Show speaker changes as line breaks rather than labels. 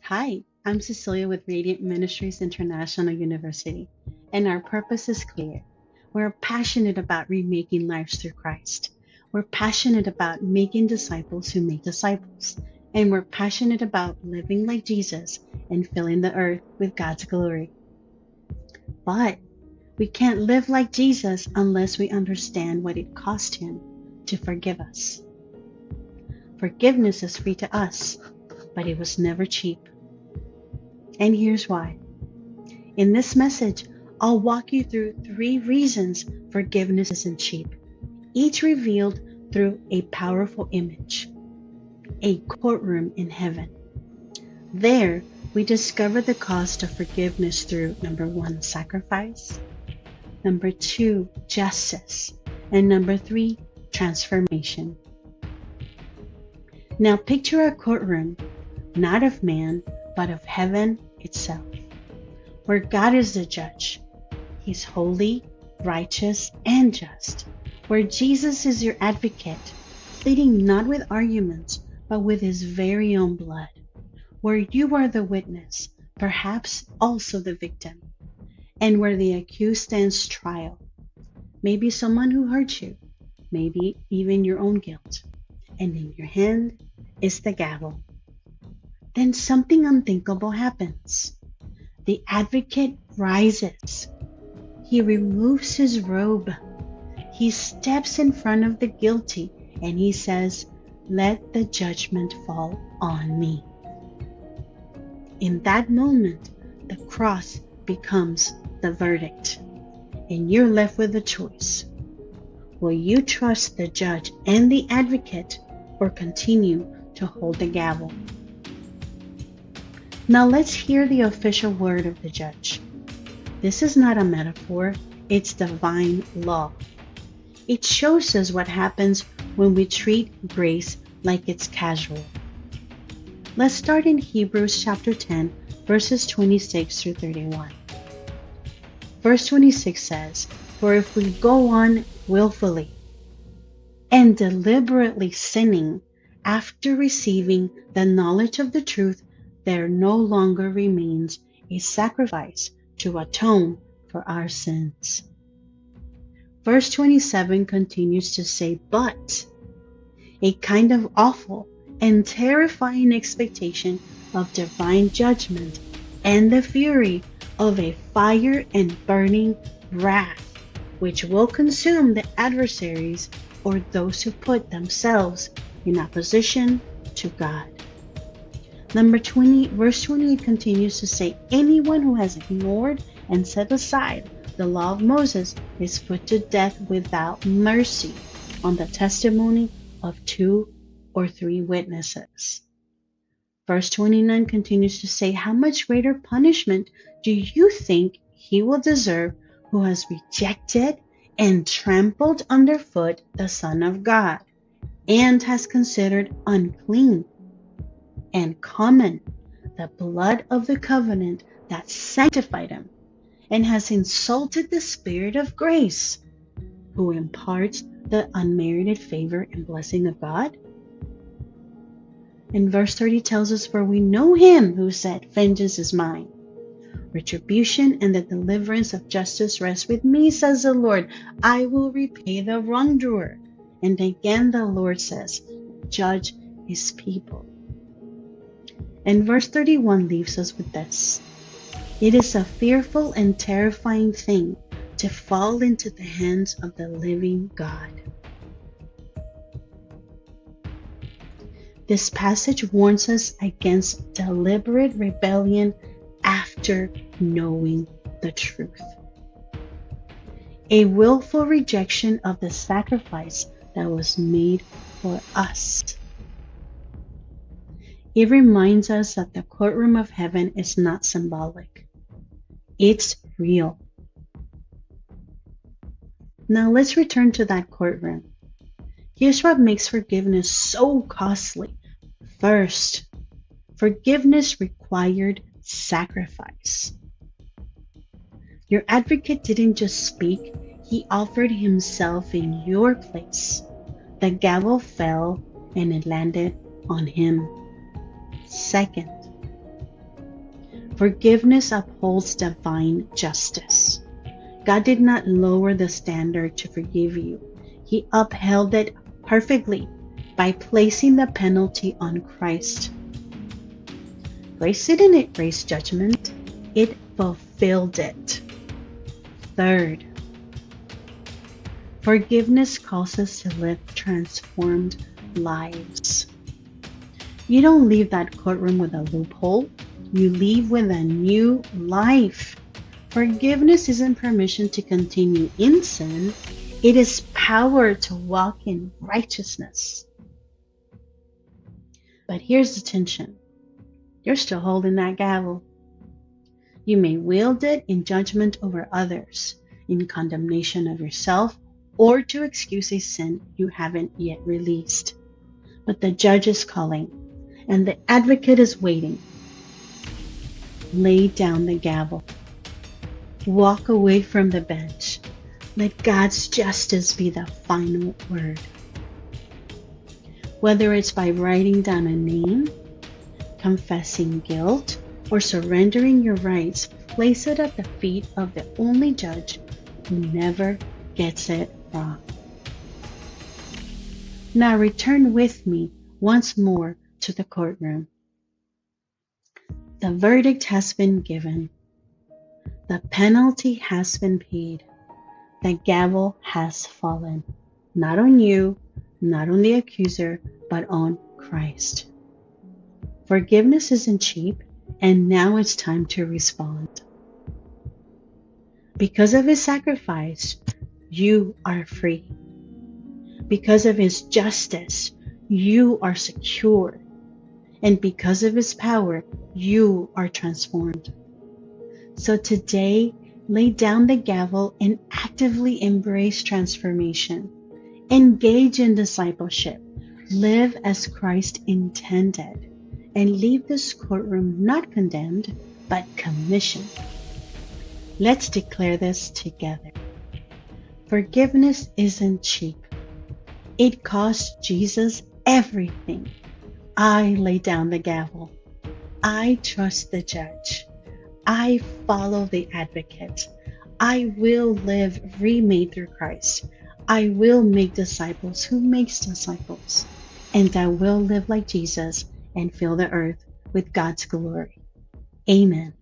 Hi, I'm Cecilia with Radiant Ministries International University, and our purpose is clear. We're passionate about remaking lives through Christ. We're passionate about making disciples who make disciples, and we're passionate about living like Jesus and filling the earth with God's glory. But we can't live like Jesus unless we understand what it cost him to forgive us. Forgiveness is free to us, but it was never cheap. And here's why. In this message, I'll walk you through 3 reasons forgiveness isn't cheap, each revealed through a powerful image, a courtroom in heaven. There, we discover the cost of forgiveness through number 1, sacrifice, number 2, justice, and number 3, transformation. Now picture a courtroom, not of man, but of heaven itself, where God is the judge. He's holy, righteous, and just, where Jesus is your advocate, pleading not with arguments, but with his very own blood, where you are the witness, perhaps also the victim, and where the accused stands trial, maybe someone who hurt you, maybe even your own guilt, and in your hand is the gavel. Then something unthinkable happens. The advocate rises. He removes his robe. He steps in front of the guilty and he says, "Let the judgment fall on me." In that moment, the cross becomes the verdict, and you're left with a choice. Will you trust the judge and the advocate or continue to hold the gavel? Now let's hear the official word of the judge. This is not a metaphor, it's divine law. It shows us what happens when we treat grace like it's casual. Let's start in Hebrews chapter 10, verses 26 through 31. Verse 26 says, "For if we go on willfully and deliberately sinning after receiving the knowledge of the truth, there no longer remains a sacrifice to atone for our sins." Verse 27 continues to say, "But a kind of awful and terrifying expectation of divine judgment and the fury of a fire and burning wrath, which will consume the adversaries or those who put themselves in opposition to God." Verse 28 continues to say, "Anyone who has ignored and set aside the law of Moses is put to death without mercy on the testimony of 2 or 3 witnesses." Verse 29 continues to say, "How much greater punishment do you think he will deserve who has rejected and trampled underfoot the Son of God, and has considered unclean and common the blood of the covenant that sanctified him, and has insulted the Spirit of grace, who imparts the unmerited favor and blessing of God?" And verse 30 tells us, "For we know him who said, 'Vengeance is mine. Retribution and the deliverance of justice rest with me, says the Lord. I will repay the wrongdoer.'" And again the Lord says, "Judge his people." And verse 31 leaves us with this: "It is a fearful and terrifying thing to fall into the hands of the living God." This passage warns us against deliberate rebellion after knowing the truth. A willful rejection of the sacrifice that was made for us. It reminds us that the courtroom of heaven is not symbolic. It's real. Now let's return to that courtroom. Here's what makes forgiveness so costly. First, forgiveness required sacrifice. Your advocate didn't just speak, he offered himself in your place. The gavel fell and it landed on him. Second, Forgiveness upholds divine justice. God did not lower the standard to forgive you. He upheld it perfectly by placing the penalty on Christ. Grace didn't erase judgment, it fulfilled it. Third, forgiveness calls us to live transformed lives. You don't leave that courtroom with a loophole, you leave with a new life. Forgiveness isn't permission to continue in sin, it is power to walk in righteousness. But here's the tension. You're still holding that gavel. You may wield it in judgment over others, in condemnation of yourself, or to excuse a sin you haven't yet released. But the judge is calling, and the advocate is waiting. Lay down the gavel. Walk away from the bench. Let God's justice be the final word. Whether it's by writing down a name, confessing guilt, or surrendering your rights, place it at the feet of the only judge who never gets it wrong. Now return with me once more to the courtroom. The verdict has been given. The penalty has been paid. The gavel has fallen. Not on you, not on the accuser, but on Christ. Forgiveness isn't cheap, and now it's time to respond. Because of his sacrifice, you are free. Because of his justice, you are secure. And because of his power, you are transformed. So today, lay down the gavel and actively embrace transformation. Engage in discipleship. Live as Christ intended. And leave this courtroom not condemned, but commissioned. Let's declare this together. Forgiveness isn't cheap. It cost Jesus everything. I lay down the gavel. I trust the judge. I follow the advocate. I will live remade through Christ. I will make disciples who makes disciples. And I will live like Jesus and fill the earth with God's glory. Amen.